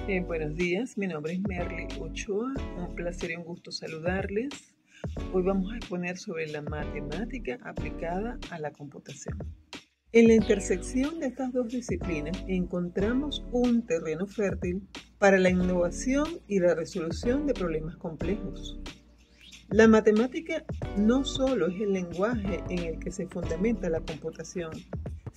Buenos días, mi nombre es Merly Ochoa, un placer y un gusto saludarles. Hoy vamos a exponer sobre la matemática aplicada a la computación. En la intersección de estas dos disciplinas encontramos un terreno fértil para la innovación y la resolución de problemas complejos. La matemática no solo es el lenguaje en el que se fundamenta la computación,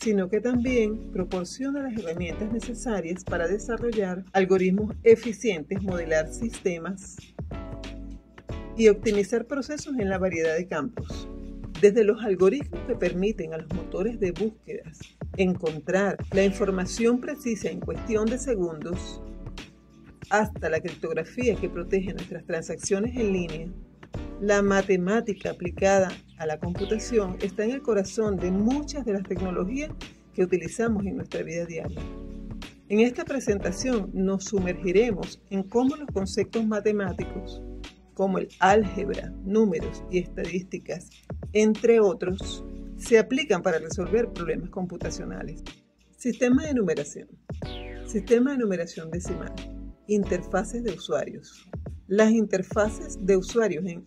sino que también proporciona las herramientas necesarias para desarrollar algoritmos eficientes, modelar sistemas y optimizar procesos en la variedad de campos. Desde los algoritmos que permiten a los motores de búsquedas encontrar la información precisa en cuestión de segundos, hasta la criptografía que protege nuestras transacciones en línea, la matemática aplicada a la computación está en el corazón de muchas de las tecnologías que utilizamos en nuestra vida diaria. En esta presentación nos sumergiremos en cómo los conceptos matemáticos, como el álgebra, números y estadísticas, entre otros, se aplican para resolver problemas computacionales. Sistema de numeración. Sistema de numeración decimal. Interfaces de usuarios. Las interfaces de usuarios en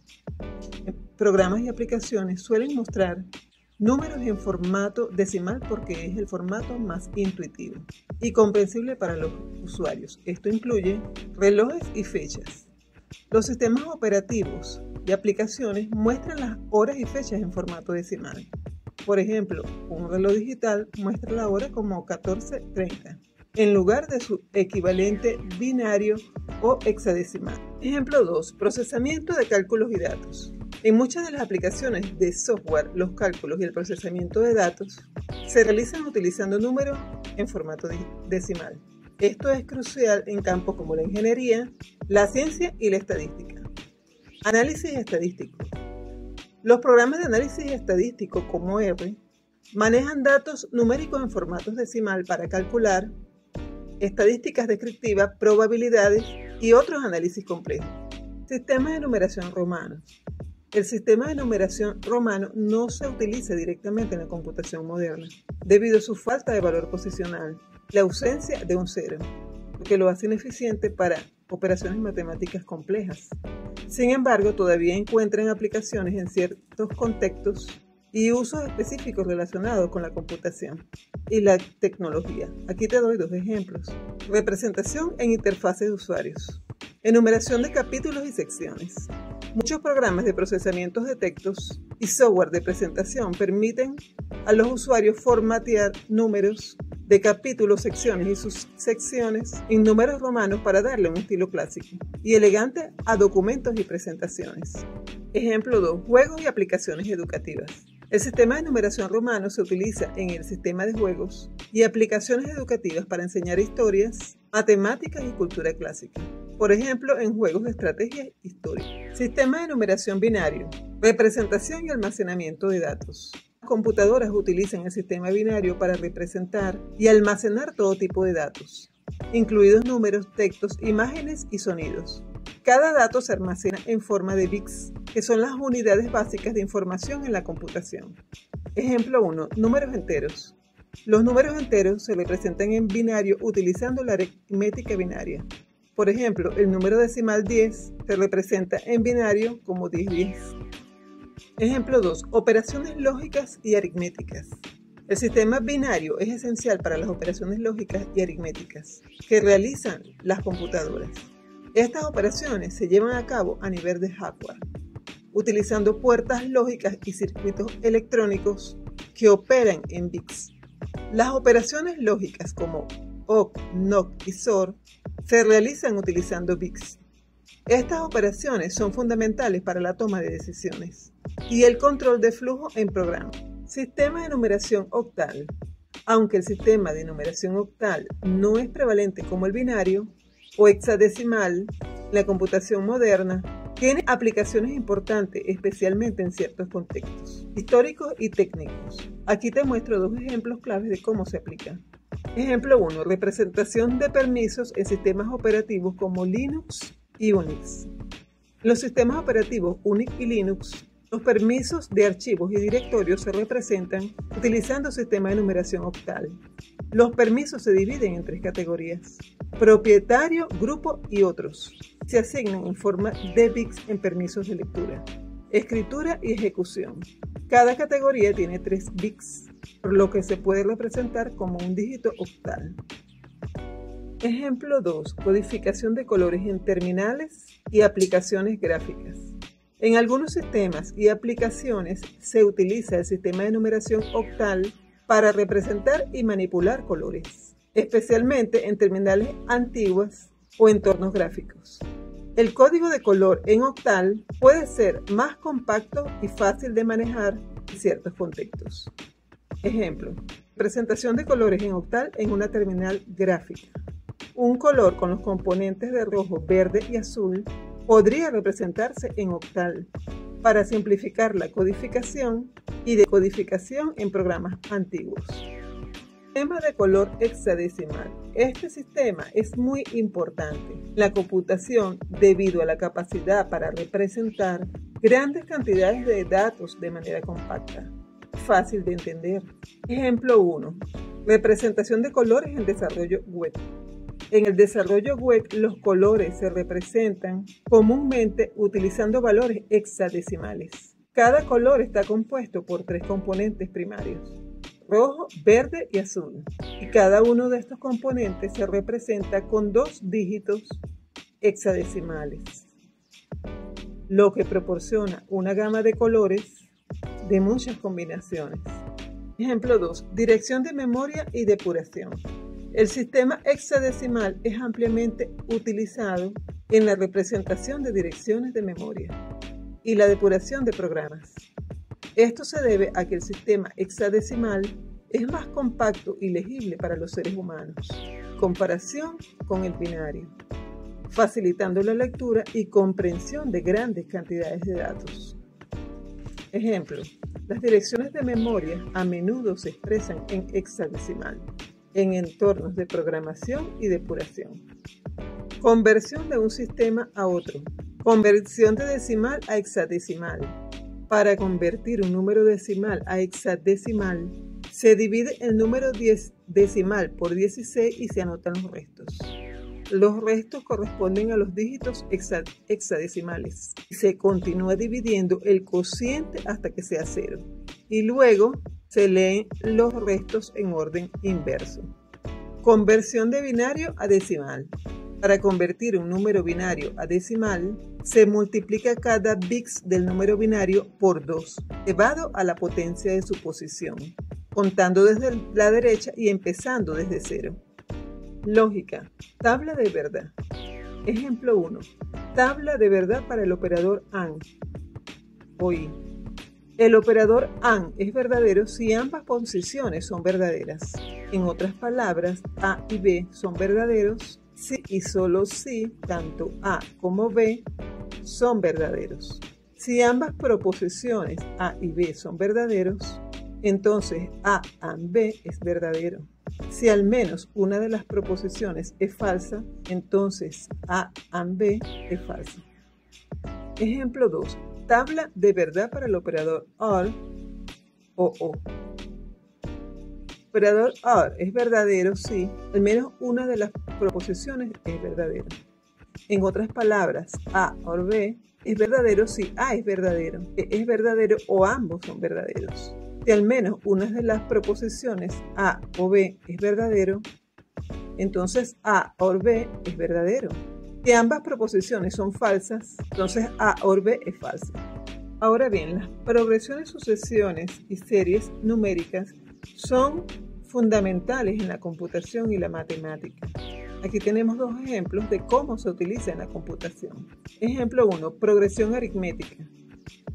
programas y aplicaciones suelen mostrar números en formato decimal porque es el formato más intuitivo y comprensible para los usuarios. Esto incluye relojes y fechas. Los sistemas operativos de aplicaciones muestran las horas y fechas en formato decimal. Por ejemplo, un reloj digital muestra la hora como 14:30, en lugar de su equivalente binario o hexadecimal. Ejemplo 2. Procesamiento de cálculos y datos. En muchas de las aplicaciones de software, los cálculos y el procesamiento de datos se realizan utilizando números en formato decimal. Esto es crucial en campos como la ingeniería, la ciencia y la estadística. Análisis estadístico. Los programas de análisis estadístico como R manejan datos numéricos en formatos decimal para calcular estadísticas descriptivas, probabilidades y otros análisis complejos. Sistema de numeración romano. El sistema de numeración romano no se utiliza directamente en la computación moderna, debido a su falta de valor posicional, la ausencia de un cero, lo que lo hace ineficiente para operaciones matemáticas complejas. Sin embargo, todavía encuentran aplicaciones en ciertos contextos y usos específicos relacionados con la computación y la tecnología. Aquí te doy dos ejemplos. Representación en interfaces de usuarios. Enumeración de capítulos y secciones. Muchos programas de procesamiento de textos y software de presentación permiten a los usuarios formatear números de capítulos, secciones y subsecciones en números romanos para darle un estilo clásico y elegante a documentos y presentaciones. Ejemplo 2. Juegos y aplicaciones educativas. El sistema de numeración romano se utiliza en el sistema de juegos y aplicaciones educativas para enseñar historias, matemáticas y cultura clásica. Por ejemplo, en juegos de estrategia histórica. Sistema de numeración binario. Representación y almacenamiento de datos. Las computadoras utilizan el sistema binario para representar y almacenar todo tipo de datos, incluidos números, textos, imágenes y sonidos. Cada dato se almacena en forma de bits, que son las unidades básicas de información en la computación. Ejemplo 1. Números enteros. Los números enteros se representan en binario utilizando la aritmética binaria. Por ejemplo, el número decimal 10 se representa en binario como 1010. Ejemplo 2. Operaciones lógicas y aritméticas. El sistema binario es esencial para las operaciones lógicas y aritméticas que realizan las computadoras. Estas operaciones se llevan a cabo a nivel de hardware, utilizando puertas lógicas y circuitos electrónicos que operan en bits. Las operaciones lógicas como OR, NOR y XOR se realizan utilizando bits. Estas operaciones son fundamentales para la toma de decisiones y el control de flujo en programa. Sistema de numeración octal. Aunque el sistema de numeración octal no es prevalente como el binario o hexadecimal, la computación moderna tiene aplicaciones importantes, especialmente en ciertos contextos históricos y técnicos. Aquí te muestro dos ejemplos claves de cómo se aplica. Ejemplo 1. Representación de permisos en sistemas operativos como Linux y Unix. En los sistemas operativos Unix y Linux, los permisos de archivos y directorios se representan utilizando sistema de numeración octal. Los permisos se dividen en 3 categorías: propietario, grupo y otros. Se asignan en forma de bits en permisos de lectura, escritura y ejecución. Cada categoría tiene 3 bits, por lo que se puede representar como un dígito octal. Ejemplo 2. Codificación de colores en terminales y aplicaciones gráficas. En algunos sistemas y aplicaciones se utiliza el sistema de numeración octal para representar y manipular colores, especialmente en terminales antiguas o entornos gráficos. El código de color en octal puede ser más compacto y fácil de manejar en ciertos contextos. Ejemplo: presentación de colores en octal en una terminal gráfica. Un color con los componentes de rojo, verde y azul podría representarse en octal para simplificar la codificación y decodificación en programas antiguos. Sistema de color hexadecimal. Este sistema es muy importante en la computación debido a la capacidad para representar grandes cantidades de datos de manera compacta, fácil de entender. Ejemplo 1. Representación de colores en desarrollo web. En el desarrollo web, los colores se representan comúnmente utilizando valores hexadecimales. Cada color está compuesto por 3 componentes primarios: rojo, verde y azul. Y cada uno de estos componentes se representa con 2 dígitos hexadecimales, lo que proporciona una gama de colores de muchas combinaciones. Ejemplo 2. Dirección de memoria y depuración. El sistema hexadecimal es ampliamente utilizado en la representación de direcciones de memoria y la depuración de programas. Esto se debe a que el sistema hexadecimal es más compacto y legible para los seres humanos, en comparación con el binario, facilitando la lectura y comprensión de grandes cantidades de datos. Ejemplo: las direcciones de memoria a menudo se expresan en hexadecimal en entornos de programación y depuración. Conversión de un sistema a otro. Conversión de decimal a hexadecimal. Para convertir un número decimal a hexadecimal, se divide el número decimal por 16 y se anotan los restos. Los restos corresponden a los dígitos hexadecimales. Se continúa dividiendo el cociente hasta que sea 0. Y luego se leen los restos en orden inverso. Conversión de binario a decimal. Para convertir un número binario a decimal, se multiplica cada bit del número binario por 2, elevado a la potencia de su posición, contando desde la derecha y empezando desde 0. Lógica. Tabla de verdad. Ejemplo 1. Tabla de verdad para el operador AND o I. El operador AND es verdadero si ambas posiciones son verdaderas. En otras palabras, A y B son verdaderos si y solo si tanto A como B son verdaderos. Si ambas proposiciones A y B son verdaderos, entonces A and B es verdadero. Si al menos una de las proposiciones es falsa, entonces A and B es falso. Ejemplo 2. Tabla de verdad para el operador OR o O. El operador OR es verdadero si al menos una de las proposiciones es verdadera. En otras palabras, A o B es verdadero si A es verdadero o ambos son verdaderos. Si al menos una de las proposiciones A o B es verdadero, entonces A o B es verdadero. Si ambas proposiciones son falsas, entonces A o B es falso. Ahora bien, las progresiones, sucesiones y series numéricas son fundamentales en la computación y la matemática. Aquí tenemos 2 ejemplos de cómo se utiliza en la computación. Ejemplo 1. Progresión aritmética.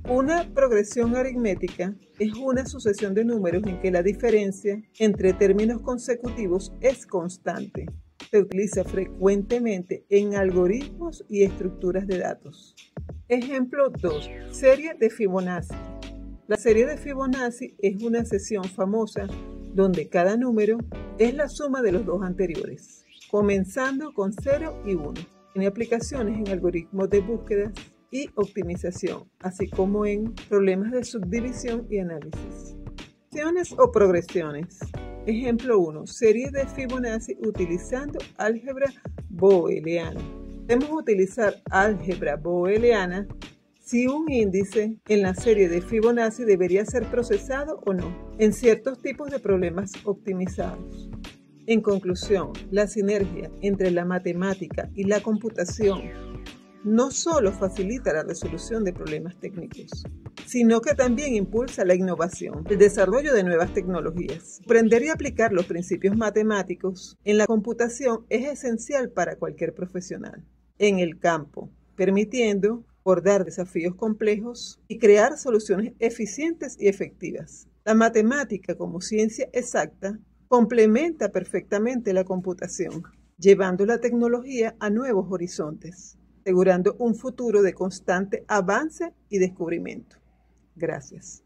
Una progresión aritmética es una sucesión de números en que la diferencia entre términos consecutivos es constante. Se utiliza frecuentemente en algoritmos y estructuras de datos. Ejemplo 2. Serie de Fibonacci. La serie de Fibonacci es una sección famosa donde cada número es la suma de los 2 anteriores, comenzando con 0 y 1. Tiene aplicaciones en algoritmos de búsqueda y optimización, así como en problemas de subdivisión y análisis. Funciones o progresiones. Ejemplo 1. Serie de Fibonacci utilizando álgebra booleana. Podemos utilizar álgebra booleana si un índice en la serie de Fibonacci debería ser procesado o no en ciertos tipos de problemas optimizados. En conclusión, la sinergia entre la matemática y la computación no solo facilita la resolución de problemas técnicos, sino que también impulsa la innovación, el desarrollo de nuevas tecnologías. Aprender y aplicar los principios matemáticos en la computación es esencial para cualquier profesional en el campo, permitiendo abordar desafíos complejos y crear soluciones eficientes y efectivas. La matemática como ciencia exacta complementa perfectamente la computación, llevando la tecnología a nuevos horizontes, asegurando un futuro de constante avance y descubrimiento. Gracias.